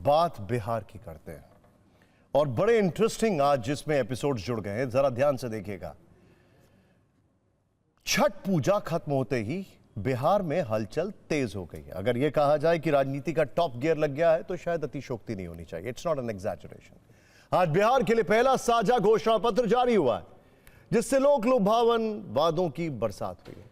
बात बिहार की करते हैं और बड़े इंटरेस्टिंग आज जिसमें एपिसोड्स जुड़ गए हैं, जरा ध्यान से देखिएगा। छठ पूजा खत्म होते ही बिहार में हलचल तेज हो गई है। अगर यह कहा जाए कि राजनीति का टॉप गियर लग गया है तो शायद अतिशोक्ति नहीं होनी चाहिए। It's not an exaggeration. आज बिहार के लिए पहला साझा घोषणा पत्र जारी हुआ है जिससे लोक लुभावन वादों की बरसात हुई है।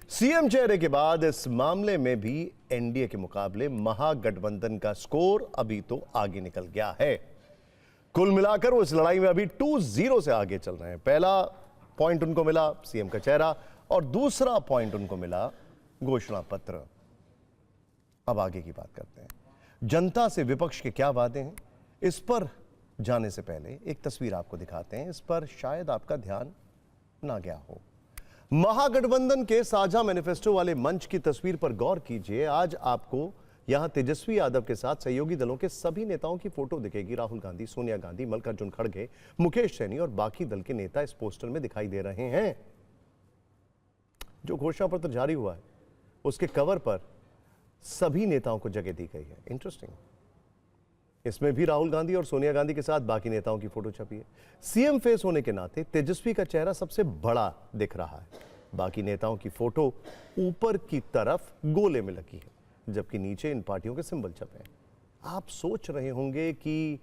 सीएम चेहरे के बाद इस मामले में भी एनडीए के मुकाबले महागठबंधन का स्कोर अभी तो आगे निकल गया है। कुल मिलाकर वो इस लड़ाई में अभी 2-0 से आगे चल रहे हैं। पहला पॉइंट उनको मिला सीएम का चेहरा और दूसरा पॉइंट उनको मिला घोषणा पत्र। अब आगे की बात करते हैं। जनता से विपक्ष के क्या वादे हैं, इस पर जाने से पहले एक तस्वीर आपको दिखाते हैं। इस पर शायद आपका ध्यान ना गया हो। महागठबंधन के साझा मैनिफेस्टो वाले मंच की तस्वीर पर गौर कीजिए। आज आपको यहां तेजस्वी यादव के साथ सहयोगी दलों के सभी नेताओं की फोटो दिखेगी। राहुल गांधी, सोनिया गांधी, मल्लिकार्जुन खड़गे, मुकेश सैनी और बाकी दल के नेता इस पोस्टर में दिखाई दे रहे हैं। जो घोषणा पत्र जारी हुआ है उसके कवर पर सभी नेताओं को जगह दी गई है। इंटरेस्टिंग, इसमें भी राहुल गांधी और सोनिया गांधी के साथ बाकी नेताओं की फोटो छपी है। सीएम फेस होने के नाते तेजस्वी का चेहरा सबसे बड़ा दिख रहा है। बाकी नेताओं की फोटो ऊपर की तरफ गोले में लगी है, जबकि नीचे इन पार्टियों के सिंबल छपे हैं। आप सोच रहे होंगे कि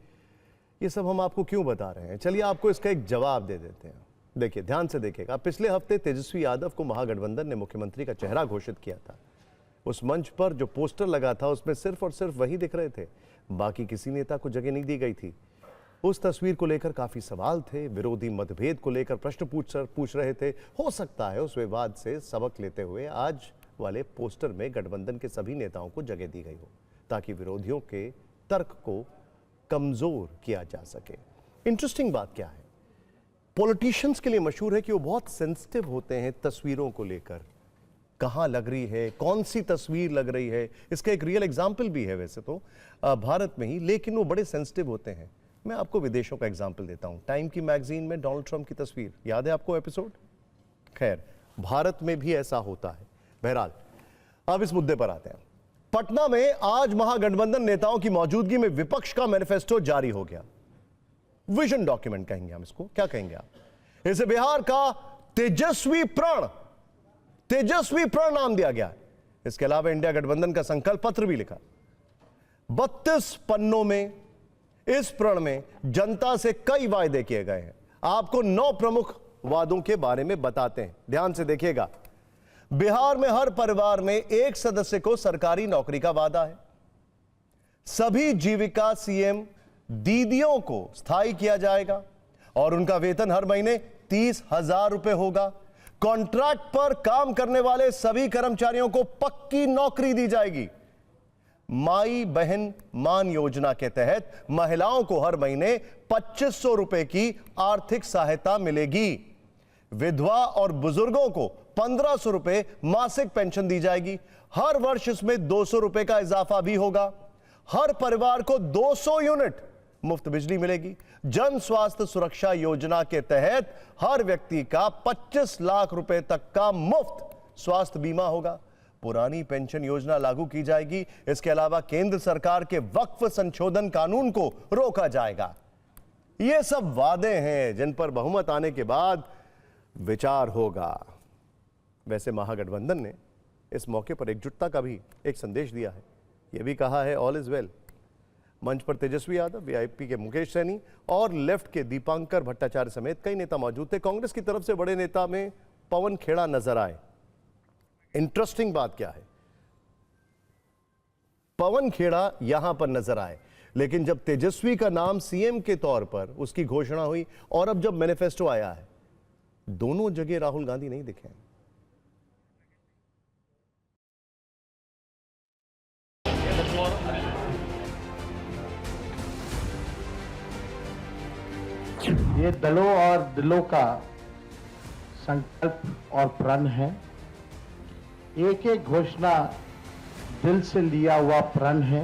ये सब हम आपको क्यों बता रहे हैं। चलिए आपको इसका एक जवाब दे देते हैं। देखिए, ध्यान से देखिएगा। पिछले हफ्ते तेजस्वी यादव को महागठबंधन ने मुख्यमंत्री का चेहरा घोषित किया था। उस मंच पर जो पोस्टर लगा था उसमें सिर्फ और सिर्फ वही दिख रहे थे, बाकी किसी नेता को जगह नहीं दी गई थी। उस तस्वीर को लेकर काफी सवाल थे। विरोधी मतभेद को लेकर प्रश्न पूछ रहे थे। हो सकता है उस विवाद से सबक लेते हुए आज वाले पोस्टर में गठबंधन के सभी नेताओं को जगह दी गई हो, ताकि विरोधियों के तर्क को कमजोर किया जा सके। इंटरेस्टिंग बात क्या है, पॉलिटिशियंस के लिए मशहूर है कि वो बहुत सेंसिटिव होते हैं तस्वीरों को लेकर। कहां लग रही है, कौन सी तस्वीर लग रही है, इसका एक रियल एग्जाम्पल भी है वैसे तो भारत में ही, लेकिन वो बड़े सेंसिटिव होते हैं। मैं आपको विदेशों का एग्जाम्पल देता हूं। टाइम की मैगजीन में डोनाल्ड ट्रंप की तस्वीर, याद है आपको एपिसोड? खैर, भारत में भी ऐसा होता है। बहरहाल, अब इस मुद्दे पर आते हैं। पटना में आज महागठबंधन नेताओं की मौजूदगी में विपक्ष का मैनिफेस्टो जारी हो गया। विजन डॉक्यूमेंट कहेंगे हम इसको, क्या कहेंगे आप? इसे बिहार का तेजस्वी प्रण नाम दिया गया है। इसके अलावा इंडिया गठबंधन का संकल्प पत्र भी लिखा। 32 पन्नों में इस प्रण में जनता से कई वायदे किए गए हैं। आपको 9 प्रमुख वादों के बारे में बताते हैं। ध्यान से देखिएगा। बिहार में हर परिवार में एक सदस्य को सरकारी नौकरी का वादा है। सभी जीविका सीएम दीदियों को स्थायी किया जाएगा और उनका वेतन हर महीने 30,000 रुपए होगा। कॉन्ट्रैक्ट पर काम करने वाले सभी कर्मचारियों को पक्की नौकरी दी जाएगी। माई बहन मान योजना के तहत महिलाओं को हर महीने 2500 रुपए की आर्थिक सहायता मिलेगी। विधवा और बुजुर्गों को 1500 रुपए मासिक पेंशन दी जाएगी। हर वर्ष इसमें 200 रुपए का इजाफा भी होगा। हर परिवार को 200 यूनिट मुफ्त बिजली मिलेगी। जन स्वास्थ्य सुरक्षा योजना के तहत हर व्यक्ति का 25 लाख रुपए तक का मुफ्त स्वास्थ्य बीमा होगा। पुरानी पेंशन योजना लागू की जाएगी। इसके अलावा केंद्र सरकार के वक्फ संशोधन कानून को रोका जाएगा। ये सब वादे हैं जिन पर बहुमत आने के बाद विचार होगा। वैसे महागठबंधन ने इस मौके पर एकजुटता का भी एक संदेश दिया है। यह भी कहा है ऑल इज वेल। मंच पर तेजस्वी यादव, वीआईपी के मुकेश सैनी और लेफ्ट के दीपांकर भट्टाचार्य समेत कई नेता मौजूद थे। कांग्रेस की तरफ से बड़े नेता में पवन खेड़ा नजर आए। इंटरेस्टिंग बात क्या है, पवन खेड़ा यहां पर नजर आए, लेकिन जब तेजस्वी का नाम सीएम के तौर पर उसकी घोषणा हुई और अब जब मैनिफेस्टो आया है, दोनों जगह राहुल गांधी नहीं दिखे। ये दलों और दिलों का संकल्प और प्रण है। एक एक घोषणा दिल से लिया हुआ प्रण है।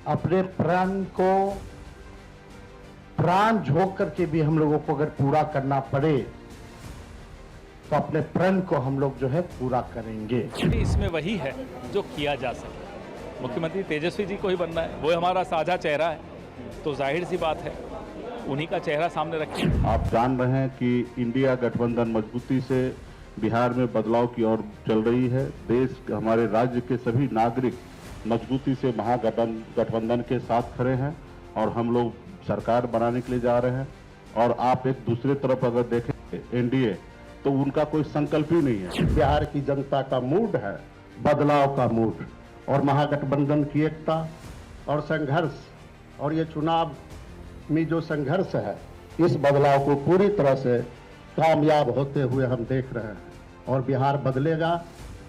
अपने प्रण को प्राण झोंक करके भी हम लोगों को अगर पूरा करना पड़े तो अपने प्रण को हम लोग जो है पूरा करेंगे। इसमें वही है जो किया जा सके। मुख्यमंत्री तेजस्वी जी को ही बनना है, वो हमारा साझा चेहरा है, तो जाहिर सी बात है उन्हीं का चेहरा सामने रखें। आप जान रहे हैं कि इंडिया गठबंधन मजबूती से बिहार में बदलाव की ओर चल रही है। देश, हमारे राज्य के सभी नागरिक मजबूती से महागठबंधन के साथ खड़े हैं और हम लोग सरकार बनाने के लिए जा रहे हैं। और आप एक दूसरे तरफ अगर देखें एनडीए, तो उनका कोई संकल्प ही नहीं है। बिहार की जनता का मूड है बदलाव का मूड, और महागठबंधन की एकता और संघर्ष और ये चुनाव में जो संघर्ष है, इस बदलाव को पूरी तरह से कामयाब होते हुए हम देख रहे हैं। और बिहार बदलेगा,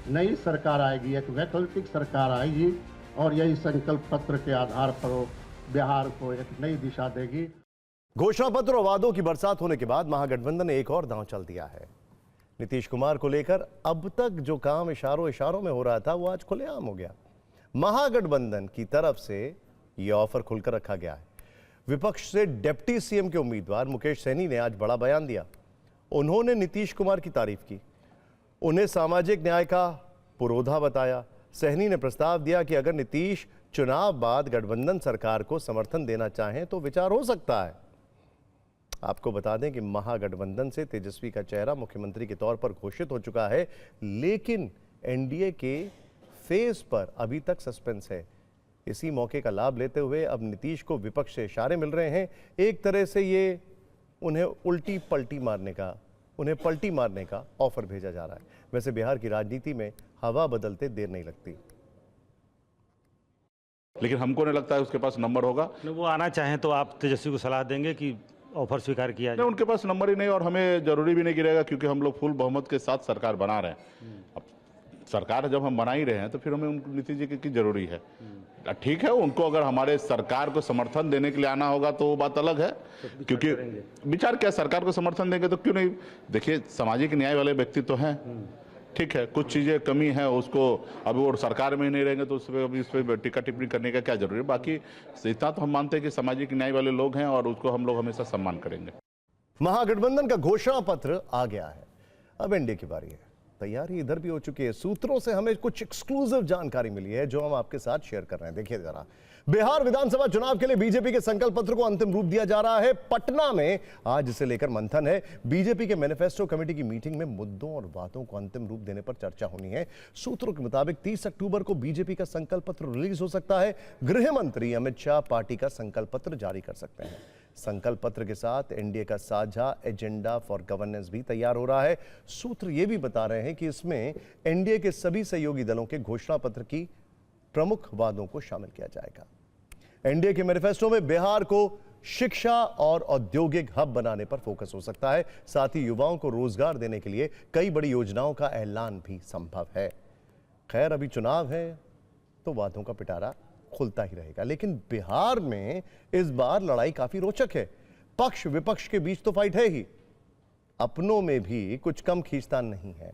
नई सरकार आएगी, एक वैकल्पिक सरकार आएगी और यही संकल्प पत्र के आधार पर वो बिहार को एक नई दिशा देगी। घोषणा पत्र और वादों की बरसात होने के बाद महागठबंधन ने एक और दांव चल दिया है। नीतीश कुमार को लेकर अब तक जो काम इशारों इशारों में हो रहा था, वो आज खुलेआम हो गया। महागठबंधन की तरफ से यह ऑफर खुलकर रखा गया है। विपक्ष से डिप्टी सीएम के उम्मीदवार मुकेश सहनी ने आज बड़ा बयान दिया। उन्होंने नीतीश कुमार की तारीफ की, उन्हें सामाजिक न्याय का पुरोधा बताया। सहनी ने प्रस्ताव दिया कि अगर नीतीश चुनाव बाद गठबंधन सरकार को समर्थन देना चाहें तो विचार हो सकता है। आपको बता दें कि महागठबंधन से तेजस्वी का चेहरा मुख्यमंत्री के तौर पर घोषित हो चुका है, लेकिन एनडीए के फेस पर अभी तक सस्पेंस है। इसी मौके का लाभ लेते हुए अब नीतीश को विपक्ष से इशारे मिल रहे हैं। एक तरह से ये उन्हें पलटी मारने का ऑफर भेजा जा रहा है। वैसे बिहार की राजनीति में हवा बदलते देर नहीं लगती, लेकिन हमको नहीं लगता है उसके पास नंबर होगा। वो आना चाहें तो आप तेजस्वी को सलाह देंगे कि ऑफर स्वीकार किया जाए? नहीं, उनके पास नंबर ही नहीं और हमें जरूरी भी नहीं गिरेगा, क्योंकि हम लोग फुल बहुमत के साथ सरकार बना रहे हैं। अब सरकार जब हम बना ही रहे हैं तो फिर हमें उनको नीतीश जी की जरूरी है। ठीक है, उनको अगर हमारे सरकार को समर्थन देने के लिए आना होगा तो वो बात अलग है, क्योंकि विचार क्या, सरकार को समर्थन देंगे तो क्यों नहीं। देखिए, सामाजिक न्याय वाले व्यक्ति तो हैं, ठीक है, कुछ चीजें कमी है उसको, अब वो सरकार में ही नहीं रहेंगे तो इस पर टीका टिप्पणी करने का क्या जरूरी है। बाकी इतना तो हम मानते हैं कि सामाजिक न्याय वाले लोग हैं और उसको हम लोग हमेशा सम्मान करेंगे। महागठबंधन का घोषणा पत्र आ गया है, अब एनडीए की बारी है। तैयारी इधर भी हो चुकी है। सूत्रों से हमें कुछ एक्सक्लूसिव जानकारी मिली है जो हम आपके साथ शेयर कर रहे हैं। देखिए जरा, बिहार विधानसभा चुनाव के लिए बीजेपी के संकल्प पत्र को अंतिम रूप दिया जा रहा है। पटना में आज इसे लेकर मंथन है। बीजेपी के मैनिफेस्टो कमेटी की मीटिंग में मुद्दों और बातों को अंतिम रूप देने पर चर्चा होनी है। सूत्रों के मुताबिक 30 अक्टूबर को बीजेपी का संकल्प पत्र रिलीज हो सकता है। गृह मंत्री अमित शाह पार्टी का संकल्प पत्र जारी कर सकते हैं। संकल्प पत्र के साथ एनडीए का साझा एजेंडा फॉर गवर्नेंस भी तैयार हो रहा है। सूत्र यह भी बता रहे हैं कि इसमें एनडीए के सभी सहयोगी दलों के घोषणा पत्र की प्रमुख वादों को शामिल किया जाएगा। एनडीए के मैनिफेस्टो में बिहार को शिक्षा और औद्योगिक हब बनाने पर फोकस हो सकता है। साथ ही युवाओं को रोजगार देने के लिए कई बड़ी योजनाओं का ऐलान भी संभव है। खैर, अभी चुनाव है तो वादों का पिटारा खुलता ही रहेगा, लेकिन बिहार में इस बार लड़ाई काफी रोचक है। पक्ष विपक्ष के बीच तो फाइट है ही, अपनों में भी कुछ कम खींचतान नहीं है।